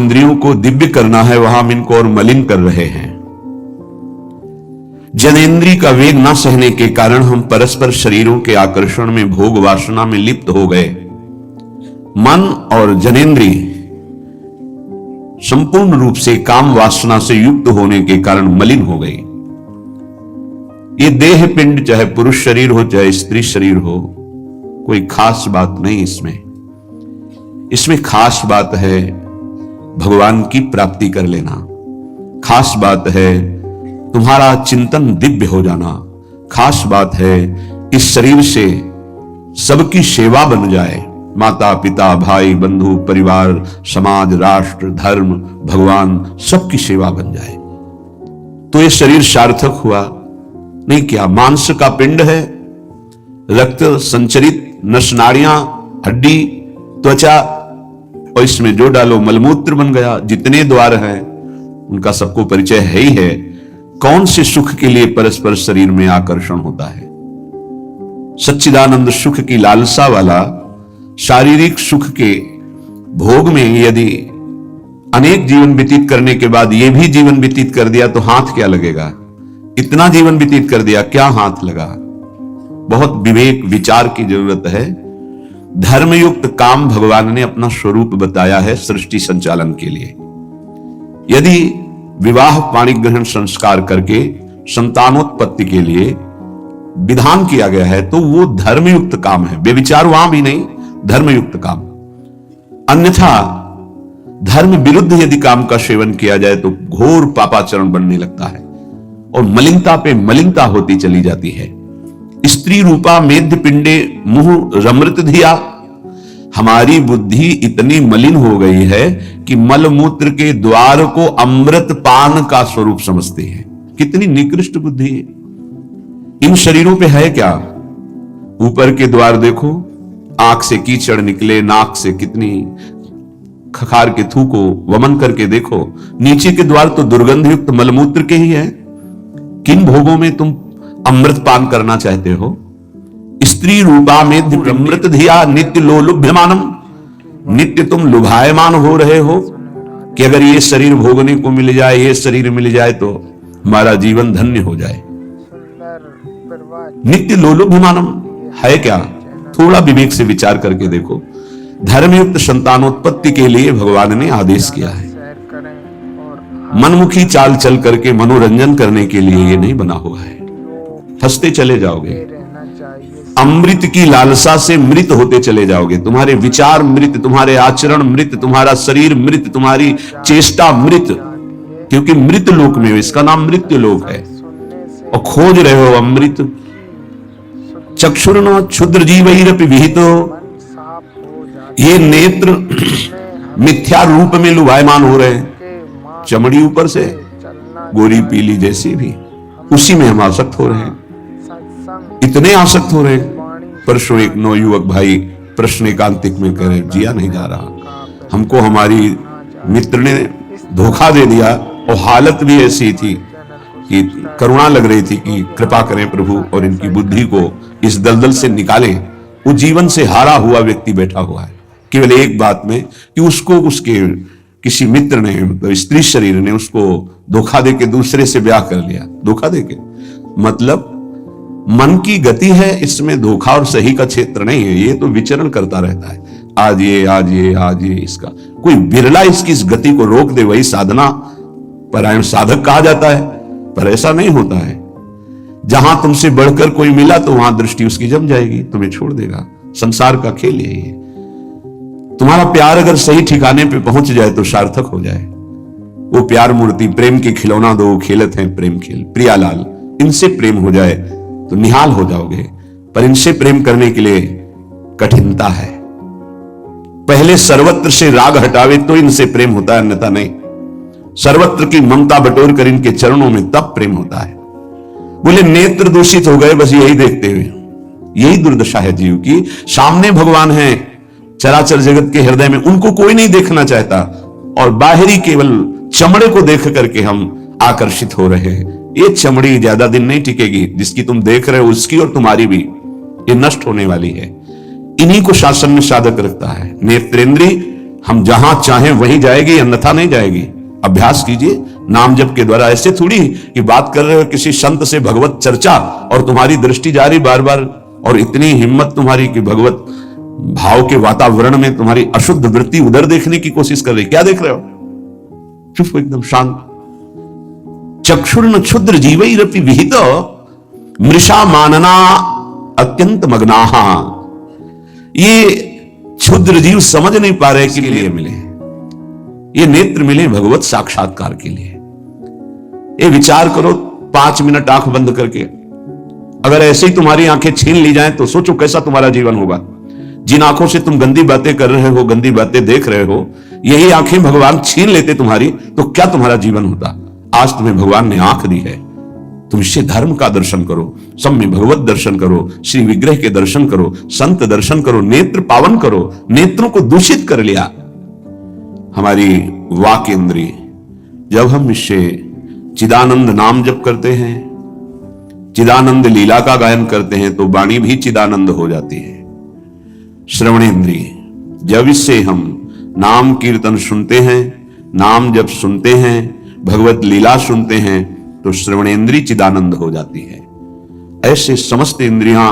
इंद्रियों को दिव्य करना है, वहां हम इनको और मलिन कर रहे हैं। जनेन्द्रिय का वेग न सहने के कारण हम परस्पर शरीरों के आकर्षण में, भोग वासना में लिप्त हो गए। मन और जनेन्द्रिय संपूर्ण रूप से काम वासना से युक्त होने के कारण मलिन हो गई। ये देह पिंड, चाहे पुरुष शरीर हो चाहे स्त्री शरीर हो, कोई खास बात नहीं इसमें खास बात है भगवान की प्राप्ति कर लेना। खास बात है तुम्हारा चिंतन दिव्य हो जाना। खास बात है इस शरीर से सबकी सेवा बन जाए, माता पिता भाई बंधु परिवार समाज राष्ट्र धर्म भगवान सबकी सेवा बन जाए तो ये शरीर सार्थक हुआ। नहीं क्या मांस का पिंड है, रक्त संचरित नसनाड़ियां हड्डी त्वचा, और इसमें जो डालो मलमूत्र बन गया। जितने द्वार हैं उनका सबको परिचय है ही है। कौन से सुख के लिए परस्पर शरीर में आकर्षण होता है? सच्चिदानंद सुख की लालसा वाला शारीरिक सुख के भोग में यदि अनेक जीवन व्यतीत करने के बाद यह भी जीवन व्यतीत कर दिया तो हाथ क्या लगेगा? इतना जीवन व्यतीत कर दिया, क्या हाथ लगा? बहुत विवेक विचार की जरूरत है। धर्मयुक्त काम भगवान ने अपना स्वरूप बताया है सृष्टि संचालन के लिए। यदि विवाह पाणिग्रहण संस्कार करके संतानोत्पत्ति के लिए विधान किया गया है तो वो धर्मयुक्त काम है। बेविचार वहां भी नहीं, धर्मयुक्त काम। अन्यथा धर्म विरुद्ध यदि काम का सेवन किया जाए तो घोर पापाचरण बनने लगता है और मलिनता पे मलिनता होती चली जाती है। स्त्री रूपा मेध्य पिंडे मुंह रमृत धिया। हमारी बुद्धि इतनी मलिन हो गई है कि मलमूत्र के द्वार को अमृत पान का स्वरूप समझते हैं। कितनी निकृष्ट बुद्धि है। इन शरीरों पे है क्या? ऊपर के द्वार देखो, आंख से कीचड़ निकले, नाक से कितनी खखार के थूको वमन करके देखो। नीचे के द्वार तो दुर्गंध युक्त मलमूत्र के ही है। किन भोगों में तुम अमृत पान करना चाहते हो? स्त्री रूपा में अमृत धिया नित्य लोलुभ्यमानम। नित्य तुम लुभायमान हो रहे हो कि अगर ये शरीर भोगने को मिल जाए, ये शरीर मिल जाए तो हमारा जीवन धन्य हो जाए। नित्य लोलुभ्यमानम है क्या? थोड़ा विवेक से विचार करके देखो। धर्मयुक्त संतानोत्पत्ति के लिए भगवान ने आदेश किया है। मनमुखी चाल चल करके मनोरंजन करने के लिए ये नहीं बना हुआ है। हंसते चले जाओगे, अमृत की लालसा से मृत होते चले जाओगे। तुम्हारे विचार मृत, तुम्हारे आचरण मृत, तुम्हारा शरीर मृत, तुम्हारी चेष्टा मृत, क्योंकि मृत लोक में हो। इसका नाम मृत्यु लोक है और खोज रहे हो अमृत। चक्षुर्न क्षुद्र जीवैरपि विहितो। ये नेत्र मिथ्या रूप में लुभायमान हो रहे हैं। चमड़ी ऊपर से गोरी पीली जैसी भी, उसी में हम आसक्त हो रहे हैं। इतने आसक्त हो रहे हैं। परसों एक नौयुवक भाई प्रश्न एकांतिक में कह रहे, जिया नहीं जा रहा। हमको हमारी मित्र ने धोखा दे दिया और हालत भी ऐसी थी कि करुणा लग रही थी कि कृपा करें प्रभु और इनकी बुद्धि को इस दलदल से निकालें। वो जीवन से हारा हुआ व्यक्ति बैठा हुआ है केवल एक बात में कि उसको उसके किसी मित्र ने, मतलब स्त्री शरीर ने उसको धोखा देके दूसरे से ब्याह कर लिया। धोखा देके मतलब मन की गति है, इसमें धोखा और सही का क्षेत्र नहीं है। ये तो विचरण करता रहता है, आज ये आज ये आज ये। इसका कोई बिरला इसकी इस गति को रोक दे, वही साधना परायण साधक कहा जाता है। पर ऐसा नहीं होता है। जहां तुमसे बढ़कर कोई मिला तो वहां दृष्टि उसकी जम जाएगी, तुम्हें छोड़ देगा। संसार का खेल यही है। तुम्हारा प्यार अगर सही ठिकाने पे पहुंच जाए तो सार्थक हो जाए। वो प्यार मूर्ति प्रेम के खिलौना दो खेलत हैं प्रेम खेल प्रियालाल, इनसे प्रेम हो जाए तो निहाल हो जाओगे। पर इनसे प्रेम करने के लिए कठिनता है। पहले सर्वत्र से राग हटावे तो इनसे प्रेम होता है, अन्यथा नहीं। सर्वत्र की ममता बटोर कर इनके चरणों में तब प्रेम होता है। बोले नेत्र दूषित हो गए बस यही देखते हुए। यही दुर्दशा है जीव की। सामने भगवान है चराचर जगत के हृदय में, उनको कोई नहीं देखना चाहता और बाहरी केवल चमड़े को देख करके हम आकर्षित हो रहे हैं। ये चमड़ी ज्यादा दिन नहीं टिकेगी, जिसकी तुम देख रहे हो उसकी और तुम्हारी भी ये नष्ट होने वाली है। इन्हीं को शासन में साधक रखता है। नेत्रेंद्री हम जहां चाहें वहीं जाएगी, अन्यथा नहीं जाएगी। अभ्यास कीजिए नाम जप के द्वारा। ऐसे थोड़ी कि बात कर रहे हो किसी संत से भगवत चर्चा और तुम्हारी दृष्टि जा रही बार बार, और इतनी हिम्मत तुम्हारी कि भगवत भाव के वातावरण में तुम्हारी अशुद्ध वृत्ति उधर देखने की कोशिश कर रही। क्या देख रहे हो? चुप हो, एकदम शांत। चक्षुर्न क्षुद्र जीवैरपि विहित मृषा मानना अत्यंत मग्नाहा। ये क्षुद्र जीव समझ नहीं पा रहे कि लिए मिले, ये नेत्र मिले भगवत साक्षात्कार के लिए। ये विचार करो 5 मिनट आंख बंद करके, अगर ऐसे ही तुम्हारी आंखें छीन ली जाएं तो सोचो कैसा तुम्हारा जीवन होगा। जिन आंखों से तुम गंदी बातें कर रहे हो, गंदी बातें देख रहे हो, यही आंखें भगवान छीन लेते तुम्हारी, तो क्या तुम्हारा जीवन होता। आज तुम्हें भगवान ने आंख दी है, तुम इससे धर्म का दर्शन करो, सम्य भगवत दर्शन करो, श्री विग्रह के दर्शन करो, संत दर्शन करो, नेत्र पावन करो। नेत्रों को दूषित कर लिया हमारी वाक इंद्रिय। जब हम इससे चिदानंद नाम जप करते हैं, चिदानंद लीला का गायन करते हैं, तो वाणी भी चिदानंद हो जाती है। श्रवणेन्द्रिय, जब इससे हम नाम कीर्तन सुनते हैं, नाम जब सुनते हैं, भगवत लीला सुनते हैं, तो श्रवणेन्द्रिय चिदानंद हो जाती है। ऐसे समस्त इंद्रियां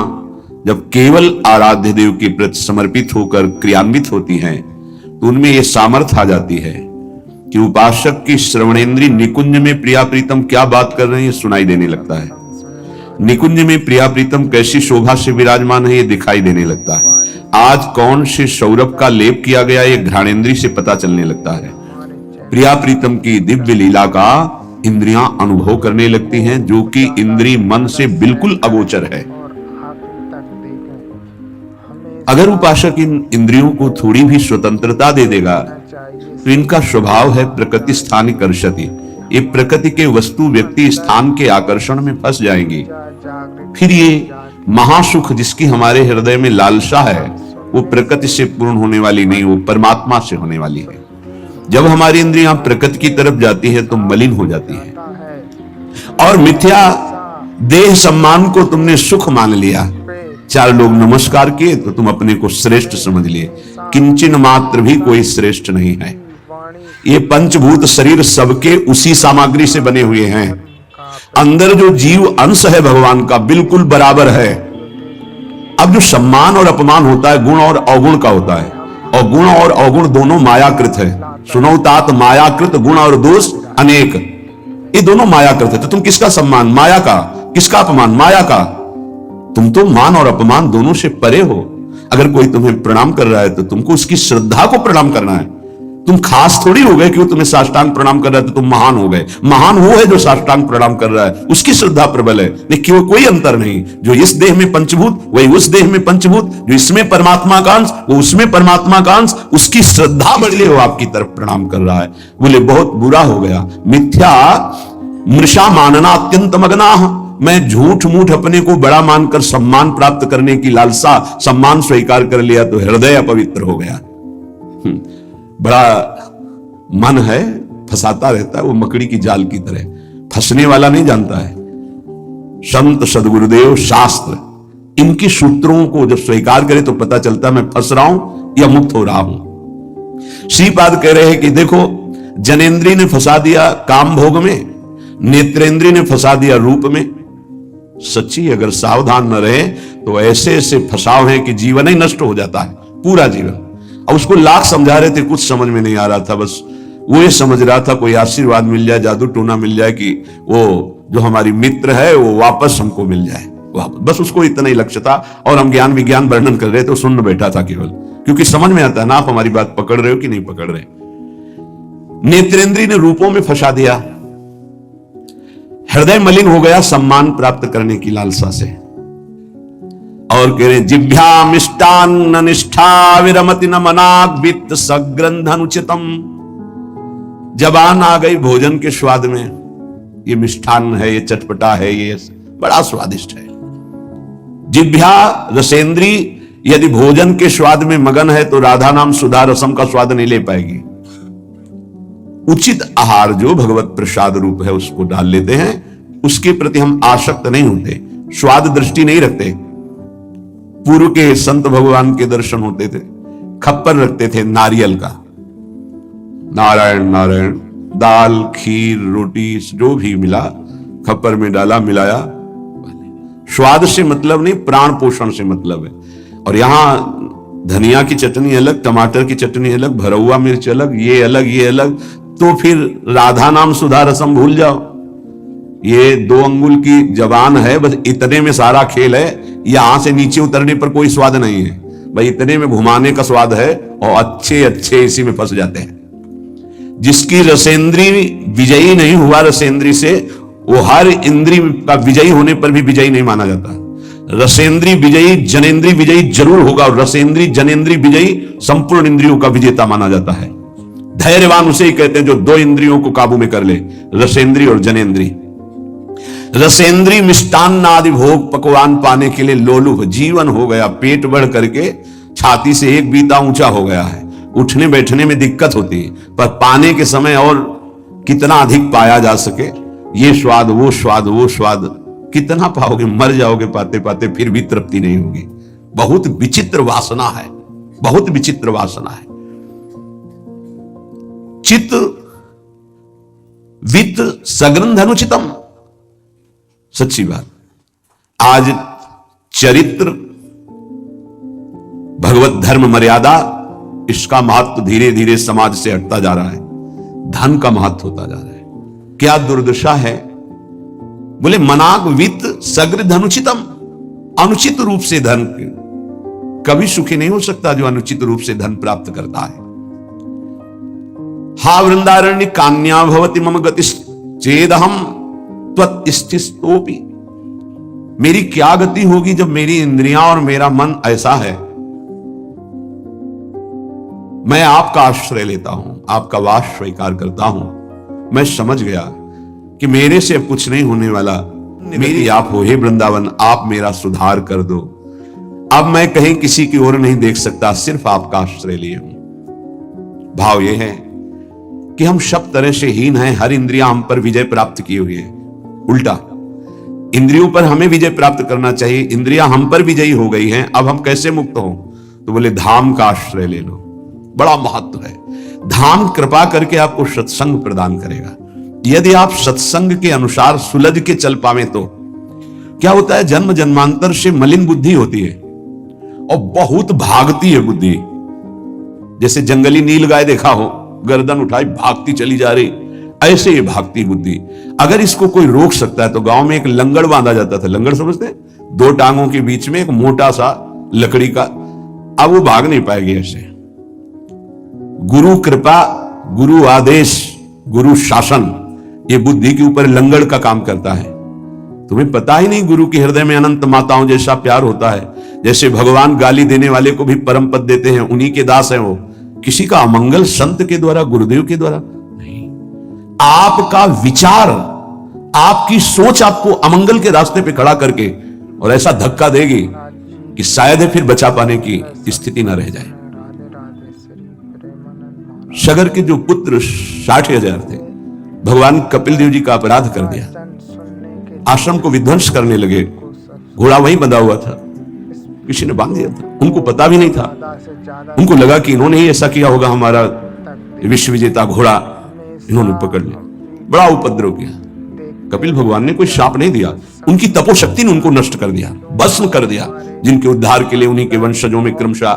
जब केवल आराध्य देव के प्रति समर्पित होकर क्रियान्वित होती हैं, तो उनमें यह सामर्थ्य आ जाती है कि उपासक की श्रवणेन्द्रिय निकुंज में प्रिया प्रीतम क्या बात कर रहे हैं सुनाई देने लगता है। निकुंज में प्रिया प्रीतम कैसी शोभा से विराजमान है ये दिखाई देने लगता है। आज कौन से सौरभ का लेप किया गया ये घ्राणेन्द्रिय से पता चलने लगता है। प्रिया प्रीतम की दिव्य लीला का इंद्रियां अनुभव करने लगती हैं, जो कि इंद्रिय मन से बिल्कुल अगोचर है। अगर उपासक इन इंद्रियों को थोड़ी भी स्वतंत्रता दे देगा, तो इनका स्वभाव है प्रकृति स्थान कर्षति। ये प्रकृति के वस्तु व्यक्ति स्थान के आकर्षण में फंस जाएंगी। फिर ये महासुख जिसकी हमारे हृदय में लालसा है, वो प्रकृति से पूर्ण होने वाली नहीं, वो परमात्मा से होने वाली है। जब हमारी इंद्रियां प्रकृति की तरफ जाती है तो मलिन हो जाती है, और मिथ्या देह सम्मान को तुमने सुख मान लिया। 4 लोग नमस्कार किए तो तुम अपने को श्रेष्ठ समझ लिए। किंचन मात्र भी कोई श्रेष्ठ नहीं है। ये पंचभूत शरीर सबके उसी सामग्री से बने हुए हैं। अंदर जो जीव अंश है भगवान का बिल्कुल बराबर है। अब जो सम्मान और अपमान होता है गुण और अवगुण का होता है, और गुण और अवगुण दोनों मायाकृत है। सुनो तात मायाकृत गुण और दोष अनेक, ये दोनों मायाकृत है। तो तुम किसका सम्मान? माया का। किसका अपमान? माया का। तुम तो मान और अपमान दोनों से परे हो। अगर कोई तुम्हें प्रणाम कर रहा है तो तुमको उसकी श्रद्धा को प्रणाम करना है। तुम खास थोड़ी हो गए कि वो तुम्हें साष्टांग प्रणाम कर रहा है तो तुम महान हो गए। महान वो है जो साष्टांग प्रणाम कर रहा है, उसकी श्रद्धा प्रबल है। लेकिन वो कोई अंतर नहीं। जो इस देह में पंचभूत वही उस देह में पंचभूत, जो इसमें परमात्मा का अंश वो उसमें परमात्मा का अंश, उसकी श्रद्धा बढ़ले वो आपकी तरफ प्रणाम कर रहा है। बोले बहुत बुरा हो गया। मिथ्या मृषा मानना अत्यंत मग्नाः। मैं झूठ मूठ अपने को बड़ा मानकर सम्मान प्राप्त करने की लालसा, सम्मान स्वीकार कर लिया तो हृदय अपवित्र हो गया। बड़ा मन है, फंसाता रहता है, वो मकड़ी की जाल की तरह। फंसने वाला नहीं जानता है। संत सदगुरुदेव शास्त्र इनकी सूत्रों को जब स्वीकार करे तो पता चलता है मैं फंस रहा हूं या मुक्त हो रहा हूं। श्रीपाद कह रहे हैं कि देखो, जनेन्द्रिय ने फंसा दिया काम भोग में, नेत्रेंद्रिय ने फंसा दिया रूप में। सच्ची अगर सावधान न रहे तो ऐसे ऐसे फंसाव है कि जीवन ही नष्ट हो जाता है, पूरा जीवन। अब उसको लाख समझा रहे थे, कुछ समझ में नहीं आ रहा था। बस वो ये समझ रहा था कोई आशीर्वाद मिल जाए, जादू टोना मिल जाए कि वो जो हमारी मित्र है वो वापस हमको मिल जाए, बस उसको इतना ही लक्ष्य था। और हम ज्ञान विज्ञान वर्णन कर रहे थे, सुन बैठा था केवल, क्योंकि समझ में आता है ना आप हमारी बात पकड़ रहे हो कि नहीं पकड़ रहे। नेत्रेंद्रिय ने रूपों में फंसा दिया, हृदय मलिन हो गया सम्मान प्राप्त करने की लालसा से। और कह रहे जिभ्या मिष्टान्न निष्ठा विरमति न मनाग वित्त सग्रंथ अनुचितम। जबान आ गई भोजन के स्वाद में, ये मिष्ठान्न है, ये चटपटा है, ये बड़ा स्वादिष्ट है। जिभ्या रसेंद्री यदि भोजन के स्वाद में मगन है तो राधा नाम सुधा रसम का स्वाद नहीं ले पाएगी। उचित आहार जो भगवत प्रसाद रूप है उसको डाल लेते हैं, उसके प्रति हम आसक्त नहीं होते, स्वाद दृष्टि नहीं रखते। पूर्व के संत भगवान के दर्शन होते थे, खप्पर रखते थे नारियल का, नारायण नारायण, दाल खीर रोटी जो भी मिला खप्पर में डाला मिलाया। स्वाद से मतलब नहीं, प्राण पोषण से मतलब है। और यहां धनिया की चटनी अलग, टमाटर की चटनी अलग, भरौआ मिर्च अलग, ये अलग ये अलग, तो फिर राधा नाम सुधा रसम भूल जाओ। ये 2 अंगुल की जबान है, बस इतने में सारा खेल है। यहां से नीचे उतरने पर कोई स्वाद नहीं है भाई, इतने में घुमाने का स्वाद है और अच्छे अच्छे इसी में फंस जाते हैं। जिसकी रसेंद्री विजयी नहीं हुआ रसेंद्री से, वो हर इंद्री का विजयी होने पर भी विजयी नहीं माना जाता। रसेंद्री विजयी जनेन्द्री विजयी जरूर होगा, और रसेंद्री जनेन्द्री विजयी संपूर्ण इंद्रियों का विजेता माना जाता है। धैर्यवान उसे ही कहते हैं जो 2 इंद्रियों को काबू में कर ले, रसेंद्री और जनेन्द्री। रसेंद्री मिष्टान्न आदि भोग पकवान पाने के लिए लोलुप जीवन हो गया, पेट बढ़ करके छाती से 1 बीता ऊंचा हो गया है। उठने बैठने में दिक्कत होती है, पर पाने के समय और कितना अधिक पाया जा सके, ये स्वाद वो स्वाद वो स्वाद कितना पाओगे, मर जाओगे पाते पाते, फिर भी तृप्ति नहीं होगी। बहुत विचित्र वासना है, बहुत विचित्र वासना है। चित वित्त सग्रंथ अनुचितम, सच्ची बात। आज चरित्र, भगवत धर्म मर्यादा, इसका महत्व धीरे धीरे समाज से हटता जा रहा है। धन का महत्व होता जा रहा है। क्या दुर्दशा है। बोले मनाग वित्त सग्र धनुचितम, अनुचित रूप से धन कभी सुखी नहीं हो सकता जो अनुचित रूप से धन प्राप्त करता है। हा वृंदारण्य कान्या भवति मम गतिश्चेदहम त्वत्स्थितोपि, मेरी क्या गति होगी जब मेरी इंद्रियां और मेरा मन ऐसा है। मैं आपका आश्रय लेता हूं, आपका वास स्वीकार करता हूं। मैं समझ गया कि मेरे से अब कुछ नहीं होने वाला, मेरी आप हो, हे वृंदावन आप मेरा सुधार कर दो। अब मैं कहीं किसी की ओर नहीं देख सकता, सिर्फ आपका आश्रय लिए हूं। भाव यह है कि हम सब तरह से हीन हैं, हर इंद्रियां हम पर विजय प्राप्त किए हुए है। उल्टा इंद्रियों पर हमें विजय प्राप्त करना चाहिए, इंद्रियां हम पर विजयी हो गई हैं, अब हम कैसे मुक्त हों। तो बोले धाम का आश्रय ले लो, बड़ा महत्व है। धाम कृपा करके आपको सत्संग प्रदान करेगा। यदि आप सत्संग के अनुसार सुलझ के चल पावे तो क्या होता है, जन्म जन्मांतर से मलिन बुद्धि होती है और बहुत भागती है बुद्धि। जैसे जंगली नील गाय देखा हो, गर्दन उठाई भागती चली जा रही, ऐसे ये भागती बुद्धि। अगर इसको कोई रोक सकता है तो गांव में एक लंगड़ बांधा जाता था, लंगड़ समझते हैं, 2 टांगों के बीच में एक मोटा सा लकड़ी का, अब वो भाग नहीं पाएगी ऐसे। गुरु कृपा, गुरु आदेश, गुरु शासन, ये बुद्धि के ऊपर लंगड़ का काम करता है। तुम्हें पता ही नहीं गुरु के हृदय में अनंत माताओं जैसा प्यार होता है। जैसे भगवान गाली देने वाले को भी परम पद देते हैं, उन्हीं के दास हैं वो। किसी का अमंगल संत के द्वारा, गुरुदेव के द्वारा नहीं। आपका विचार, आपकी सोच आपको अमंगल के रास्ते पे खड़ा करके और ऐसा धक्का देगी कि शायद फिर बचा पाने की स्थिति न रह जाए। सगर के जो पुत्र 60,000 थे, भगवान कपिल देव जी का अपराध कर दिया, आश्रम को विध्वंस करने लगे। घोड़ा वहीं बंधा हुआ था, किसी ने बांध दिया था, उनको पता भी नहीं था। उनको लगा कि इन्होंने ही ऐसा किया होगा, हमारा विश्व विजेता घोड़ा इन्होंने पकड़ लिया। बड़ा उपद्रव किया। कपिल भगवान ने कोई शाप नहीं दिया, उनकी तपोशक्ति ने उनको नष्ट कर दिया, भस्म कर दिया। जिनके उद्धार के लिए उन्हीं के वंशजों में क्रमशः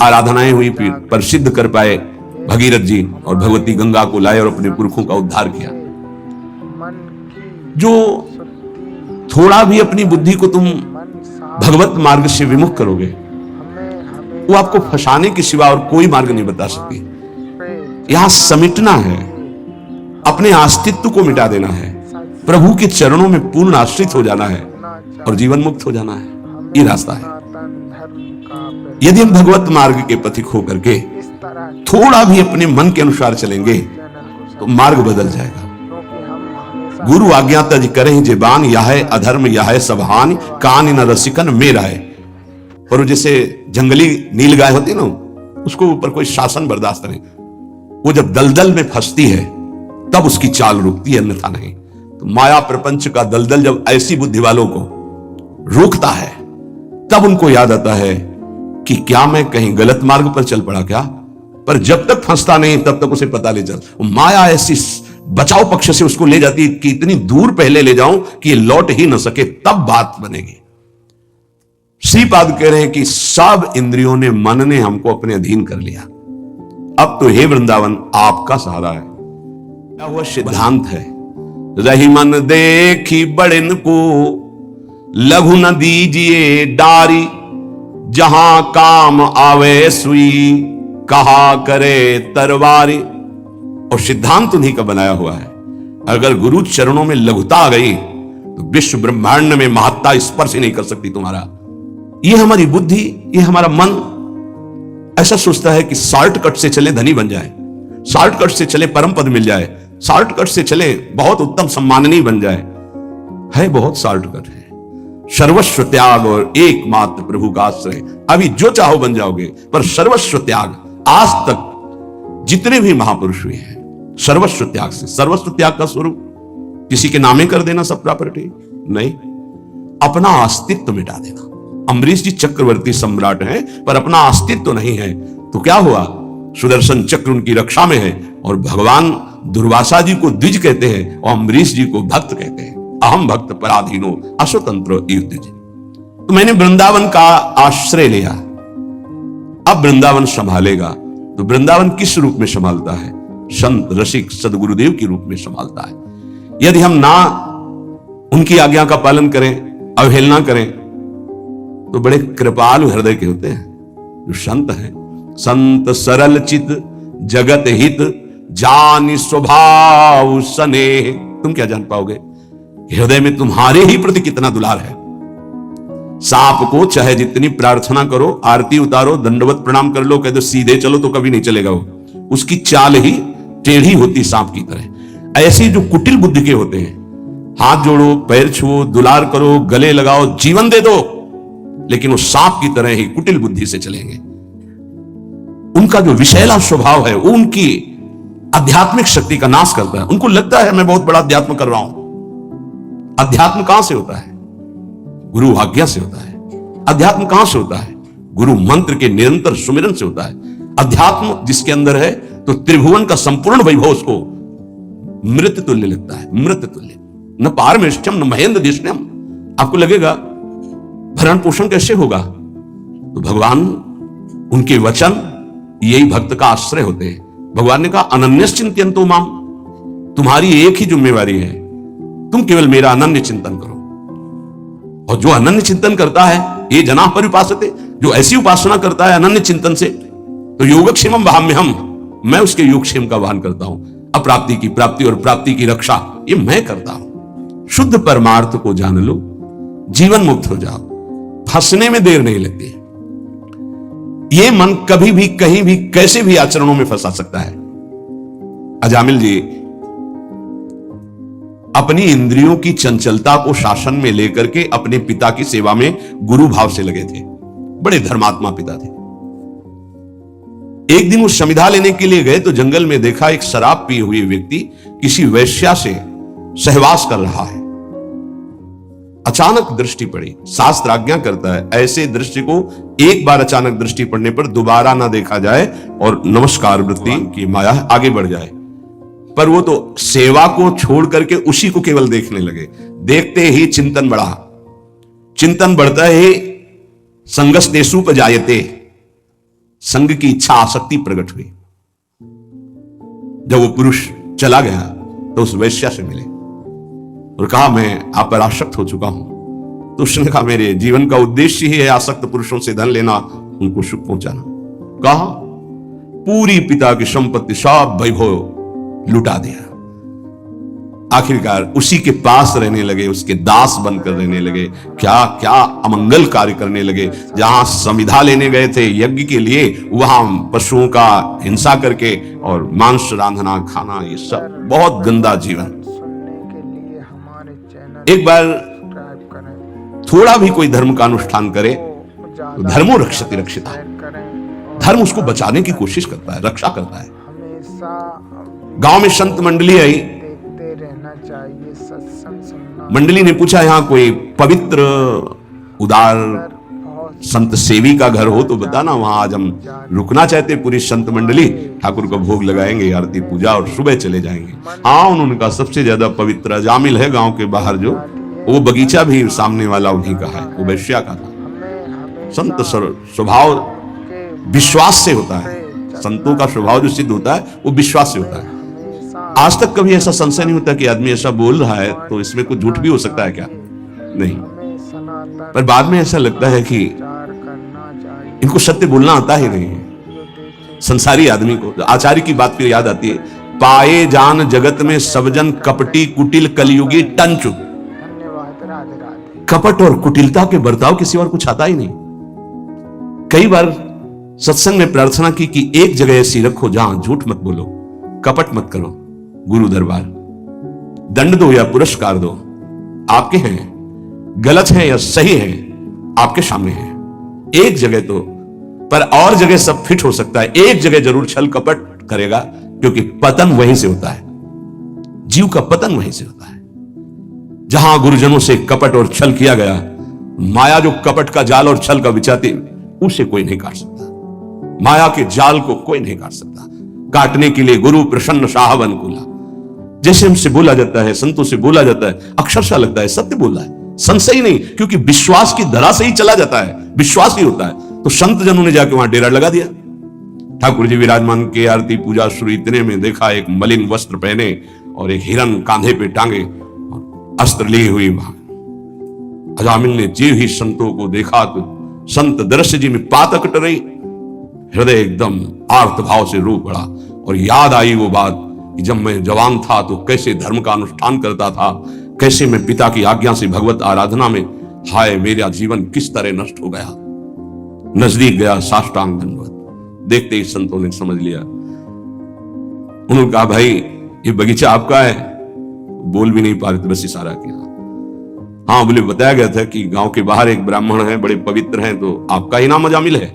आराधनाएं हुई, पर सिद्ध कर पाए भगीरथ जी और भगवती गंगा को लाए और अपने पुरखों का उद्धार किया। जो थोड़ा भी अपनी बुद्धि को तुम भगवत मार्ग से विमुख करोगे, वो आपको फंसाने के सिवा और कोई मार्ग नहीं बता सकती। यहां समिटना है, अपने अस्तित्व को मिटा देना है, प्रभु के चरणों में पूर्ण आश्रित हो जाना है और जीवन मुक्त हो जाना है। ये रास्ता है। यदि हम भगवत मार्ग के पथिक होकर के थोड़ा भी अपने मन के अनुसार चलेंगे तो मार्ग बदल जाएगा। गुरु आज्ञा तज करें जेबान, यह है अधर्म यह है सबहान, कान न रसिकन मेरा है। और जैसे जंगली नील गाय होती ना, उसको ऊपर कोई शासन बर्दाश्त नहीं। वो जब दलदल में फंसती है तब उसकी चाल रुकती है, अन्यथा नहीं। तो माया प्रपंच का दलदल जब ऐसी बुद्धि वालों को रोकता है, तब उनको याद आता है कि क्या मैं कहीं गलत मार्ग पर चल पड़ा क्या। पर जब तक फंसता नहीं तब तक उसे पता ले चल। माया ऐसी बचाव पक्ष से उसको ले जाती कि इतनी दूर पहले ले जाऊं कि ये लौट ही न सके, तब बात बनेगी। श्रीपाद कह रहे हैं कि सब इंद्रियों ने, मन ने हमको अपने अधीन कर लिया। अब तो हे वृंदावन आपका सहारा है। क्या हुआ सिद्धांत है, रही मन देखी बड़न को, लघु न दीजिए डारी, जहां काम आवे सुई, कहा करे तरवारी। और सिद्धांत उन्हीं का बनाया हुआ है। अगर गुरु चरणों में लघुता आ गई तो विश्व ब्रह्मांड में महत्ता स्पर्श ही नहीं कर सकती तुम्हारा। ये हमारी बुद्धि, ये हमारा मन ऐसा सोचता है कि शॉर्टकट से चले धनी बन जाए, शॉर्टकट से चले परम पद मिल जाए, शॉर्टकट से चले बहुत उत्तम सम्माननीय बन जाए। है बहुत शॉर्टकट है, सर्वस्व त्याग और एकमात्र प्रभु का आश्रय। अभी जो चाहो बन जाओगे, पर सर्वस्व त्याग। आज तक जितने भी महापुरुष हुए हैं सर्वस्व त्याग से। सर्वस्व त्याग का स्वरूप किसी के नामे कर देना सब प्रॉपर्टी नहीं, अपना अस्तित्व मिटा देना। अम्बरीश जी चक्रवर्ती सम्राट हैं पर अपना अस्तित्व नहीं है, तो क्या हुआ? सुदर्शन चक्र उनकी रक्षा में है और भगवान दुर्वासा जी को द्विज कहते हैं और अम्बरीश जी को भक्त कहते हैं। अहम भक्त पराधीनो अस्वतंत्र युद्ध जी। तो मैंने वृंदावन का आश्रय लिया, अब वृंदावन संभालेगा। तो वृंदावन किस रूप में संभालता है? संत रसिक सदगुरुदेव के रूप में संभालता है। यदि हम ना उनकी आज्ञा का पालन करें, अवहेलना करें, तो बड़े कृपालु हृदय के होते हैं जो संत हैं। संत सरल चित जगत हित, जानि स्वभाव स्नेह। तुम क्या जान पाओगे हृदय में तुम्हारे ही प्रति कितना दुलार है। सांप को चाहे जितनी प्रार्थना करो, आरती उतारो, दंडवत प्रणाम कर लो, कह दो सीधे चलो, तो कभी नहीं चलेगा वो। उसकी चाल ही टेढ़ी होती सांप की तरह। ऐसे जो कुटिल बुद्धि के होते हैं, हाथ जोड़ो, पैर छुओ, दुलार करो, गले लगाओ, जीवन दे दो, लेकिन वो सांप की तरह ही कुटिल बुद्धि से चलेंगे। उनका जो विषैला स्वभाव है वो उनकी आध्यात्मिक शक्ति का नाश करता है। उनको लगता है मैं बहुत बड़ा अध्यात्म कर रहा हूं। अध्यात्म कहां से होता है? गुरु आज्ञा से होता है। अध्यात्म कहां से होता है? गुरु मंत्र के निरंतर सुमिरन से होता है। अध्यात्म जिसके अंदर है तो त्रिभुवन का संपूर्ण वैभव उसको मृत तुल्य लगता है। मृत तुल्य, न पारमेष्ठ्यम न महेंद्र दिष्ण्यम। आपको लगेगा भरण पोषण कैसे होगा? तो भगवान, उनके वचन यही भक्त का आश्रय होते हैं। भगवान ने कहा अनन्यश्चिंत्यन्तो माम, तुम्हारी एक ही जिम्मेवारी है, तुम केवल मेरा अनन्य चिंतन करो। और जो अनन्य चिंतन करता है, ये जना पर उपासते, जो ऐसी उपासना करता है अनन्य चिंतन से, तो योगक्षेमम वहाम्यहम, मैं उसके योगक्षेम का वहन करता हूं। अप्राप्ति की प्राप्ति और प्राप्ति की रक्षा ये मैं करता हूं। शुद्ध परमार्थ को जान लो, जीवन मुक्त हो जाओ, फंसने में देर नहीं लगती। ये मन कभी भी कहीं भी कैसे भी आचरणों में फंसा सकता है। अजामिल जी अपनी इंद्रियों की चंचलता को शासन में लेकर के अपने पिता की सेवा में गुरु भाव से लगे थे। बड़े धर्मात्मा पिता थे। एक दिन वो समिधा लेने के लिए गए तो जंगल में देखा एक शराब पिए हुए व्यक्ति किसी वैश्या से सहवास कर रहा है। अचानक दृष्टि पड़ी। शास्त्र आज्ञा करता है ऐसे दृष्टि को एक बार अचानक दृष्टि पड़ने पर दोबारा ना देखा जाए और नमस्कार वृत्ति की माया आगे बढ़ जाए। पर वो तो सेवा को छोड़ करके उसी को केवल देखने लगे। देखते ही चिंतन बढ़ा। चिंतन बढ़ता ही संगस्तेषुपजायते, संग की इच्छा आसक्ति प्रकट हुई। जब वो पुरुष चला गया तो उस वैश्या से मिले और कहा मैं आप पर आसक्त हो चुका हूं। तो उसने कहा मेरे जीवन का उद्देश्य ही है आसक्त पुरुषों से धन लेना, उनको सुख पहुंचाना। कहा पूरी पिता की संपत्ति सब वैभव लुटा दिया। आखिरकार उसी के पास रहने लगे, उसके दास बनकर रहने लगे। क्या क्या अमंगल कार्य करने लगे। जहां समिधा लेने गए थे यज्ञ के लिए, वहां पशुओं का हिंसा करके और मांस रांधना खाना, ये सब बहुत गंदा जीवन। एक बार थोड़ा भी कोई धर्म का अनुष्ठान करे तो धर्मो रक्षति रक्षिता, धर्म उसको बचाने की कोशिश करता है, रक्षा करता है। गांव में संत मंडली आई। मंडली ने पूछा यहां कोई पवित्र उदार संत सेवी का घर हो तो बताना, वहां आज हम रुकना चाहते पूरी संत मंडली, ठाकुर को भोग लगाएंगे, आरती पूजा और सुबह चले जाएंगे। हाँ, उन्होंने कहा सबसे ज्यादा पवित्र जामिल है गांव के बाहर जो, वो बगीचा भी सामने वाला उन्हीं का है, वो वैश्या का था। संत स्वभाव विश्वास से होता है, संतों का स्वभाव जो सिद्ध होता है वो विश्वास से होता है। आज तक कभी ऐसा संशय नहीं होता कि आदमी ऐसा बोल रहा है तो इसमें कुछ झूठ भी हो सकता है क्या? नहीं, पर बाद में ऐसा लगता है कि इनको सत्य बोलना आता ही नहीं है। संसारी आदमी को आचार्य की बात फिर याद आती है, पाए जान जगत में सब जन कपटी कुटिल कलयुगी टंचु। कपट और कुटिलता के बर्ताव किसी और कुछ आता ही नहीं। कई बार सत्संग में प्रार्थना की कि एक जगह ऐसी रखो जहां झूठ मत बोलो, कपट मत करो। गुरु दरबार, दंड दो या पुरस्कार दो, आपके हैं, गलत है या सही है आपके सामने है। एक जगह तो, पर और जगह सब फिट हो सकता है, एक जगह जरूर छल कपट करेगा, क्योंकि पतन वहीं से होता है, जीव का पतन वहीं से होता है। जहां गुरुजनों से कपट और छल किया गया, माया जो कपट का जाल और छल का बिछाती, उसे कोई नहीं काट सकता। माया के जाल को कोई नहीं काट सकता। काटने के लिए गुरु प्रसन्न साहब अनुकूला, जैसे हमसे बोला जाता है, संतों से बोला जाता है, अक्षरशः लगता है सत्य बोल रहा है, संशय नहीं, क्योंकि विश्वास की धरा से ही चला जाता है, विश्वास ही होता है। तो संत जनों ने जाके वहां डेरा लगा दिया। ठाकुर जी विराजमान के आरती पूजा शुरू, इतने में देखा एक मलिन वस्त्र पहने और एक हिरन कांधे पे टांगे और अस्त्र लिए हुई भाग। अजामिल ने जीव ही संतों को देखा तो संत दृश्य जी में पात कट रही, हृदय एकदम आर्त भाव से रो पड़ा और याद आई वो बात कि जब मैं जवान था तो कैसे धर्म का अनुष्ठान करता था, कैसे मैं पिता की आज्ञा से भगवत आराधना में, हाय मेरा जीवन किस तरह नष्ट हो गया। नजदीक गया, साष्टांग दंडवत, देखते ही संतों ने समझ लिया। उन्होंने कहा भाई ये बगीचा आपका है? बोल भी नहीं पा रहे थे, बस इशारा किया। हाँ बोले, बताया गया था कि गांव के बाहर एक ब्राह्मण है, बड़े पवित्र हैं, तो आपका ही नाम अजामिल है।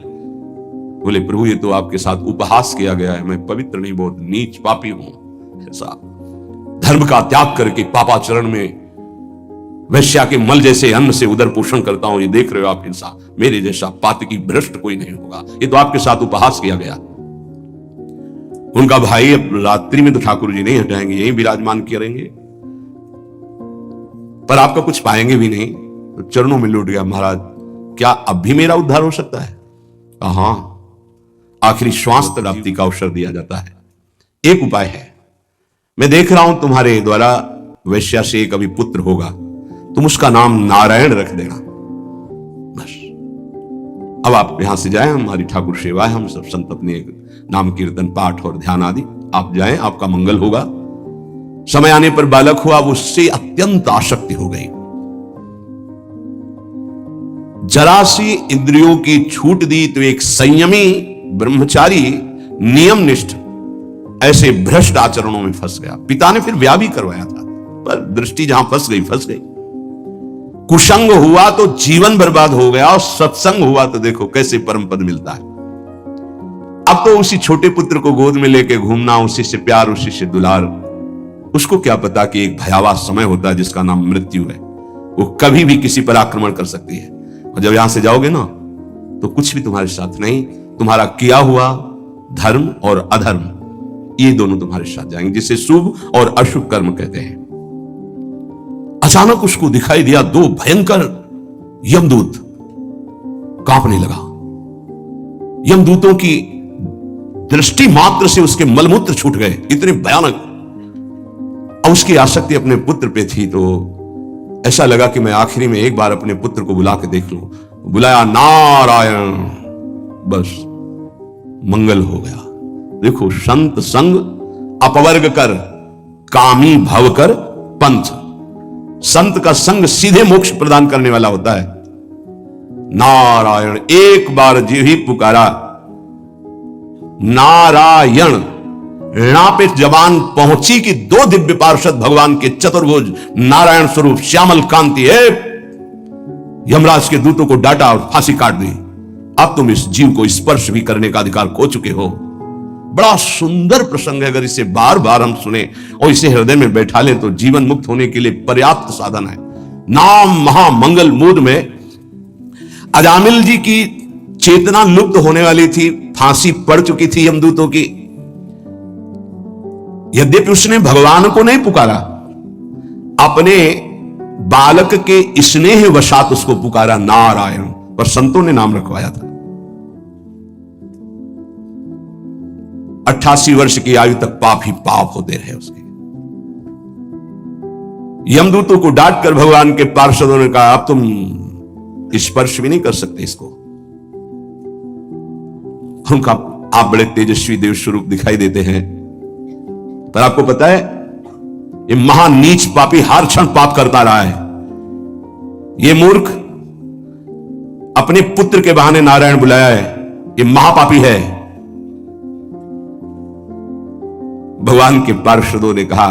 बोले प्रभु ये तो आपके साथ उपहास किया गया है, मैं पवित्र नहीं, बहुत नीच पापी हूं। ऐसा धर्म का त्याग करके पापाचरण में वैश्या के मल जैसे अन्न से उदर पोषण करता हूं, ये देख रहे हो आप इंसान, मेरे जैसा पातकी भ्रष्ट कोई नहीं होगा, ये तो आपके साथ उपहास किया गया। उनका भाई अब रात्रि में तो ठाकुर जी नहीं हटाएंगे, यही विराजमान करेंगे, पर आपका कुछ पाएंगे भी नहीं। तो चरणों में लौट गया, महाराज क्या अब भी मेरा उद्धार हो सकता है? हाँ, आखिरी श्वास प्राप्ति का अवसर दिया जाता है। एक उपाय है, मैं देख रहा हूं तुम्हारे द्वारा वैश्या से एक अभी पुत्र होगा, तुम उसका नाम नारायण रख देना, बस। अब आप यहां से जाएं, हमारी ठाकुर सेवा है, हम सब संत अपने नाम कीर्तन पाठ और ध्यान आदि, आप जाएं, आपका मंगल होगा। समय आने पर बालक हुआ, वो उससे अत्यंत आसक्ति हो गई, जरा सी इंद्रियों की छूट दी तो एक संयमी ब्रह्मचारी नियमनिष्ठ ऐसे भ्रष्ट आचरणों में फंस गया। पिता ने फिर ब्याह भी करवाया था, पर दृष्टि जहां फंस गई। कुसंग हुआ तो जीवन बर्बाद हो गया, और सत्संग हुआ तो देखो कैसे परम पद मिलता है। अब तो उसी छोटे पुत्र को गोद में लेके घूमना, उसी से प्यार, उसी से दुलार। उसको क्या पता कि एक भयावह समय होता है जिसका नाम मृत्यु है, वो कभी भी किसी पर आक्रमण कर सकती है। और जब यहां से जाओगे ना तो कुछ भी तुम्हारे साथ नहीं, तुम्हारा किया हुआ धर्म और अधर्म ये दोनों तुम्हारे साथ जाएंगे, जिसे शुभ और अशुभ कर्म कहते हैं। अचानक उसको दिखाई दिया दो भयंकर यमदूत, कांपने लगा। यमदूतों की दृष्टि मात्र से उसके मलमूत्र छूट गए, इतने भयानक। और उसकी आसक्ति अपने पुत्र पे थी, तो ऐसा लगा कि मैं आखिरी में एक बार अपने पुत्र को बुला के देख लूं। बुलाया, नारायण, बस मंगल हो गया। देखो, संत संग अपवर्ग कर, कामी भव कर पंथ। संत का संग सीधे मोक्ष प्रदान करने वाला होता है। नारायण, एक बार जीव ही पुकारा नारायण, णा पे जबान पहुंची कि दो दिव्य पार्षद भगवान के चतुर्भुज नारायण स्वरूप श्यामल कांति है, यमराज के दूतों को डांटा और फांसी काट दी। अब तुम इस जीव को स्पर्श भी करने का अधिकार खो चुके हो। बड़ा सुंदर प्रसंग है, अगर इसे बार बार हम सुने और इसे हृदय में बैठा लें तो जीवन मुक्त होने के लिए पर्याप्त साधन है। नाम महामंगल मूड में अजामिल जी की चेतना लुप्त होने वाली थी, फांसी पड़ चुकी थी यमदूतों की। यद्यपि उसने भगवान को नहीं पुकारा, अपने बालक के स्नेह वशात उसको पुकारा नारायण, पर संतों ने नाम रखवाया था। 88 वर्ष की आयु तक पाप ही पाप होते रहे उसके। यमदूतों को डांट कर भगवान के पार्षदों ने कहा, अब तुम स्पर्श भी नहीं कर सकते इसको। उनका आप बड़े तेजस्वी देव स्वरूप दिखाई देते हैं, पर आपको पता है ये महान नीच पापी हर क्षण पाप करता रहा है। ये मूर्ख अपने पुत्र के बहाने नारायण बुलाया है, ये महापापी है। भगवान के पार्षदों ने कहा,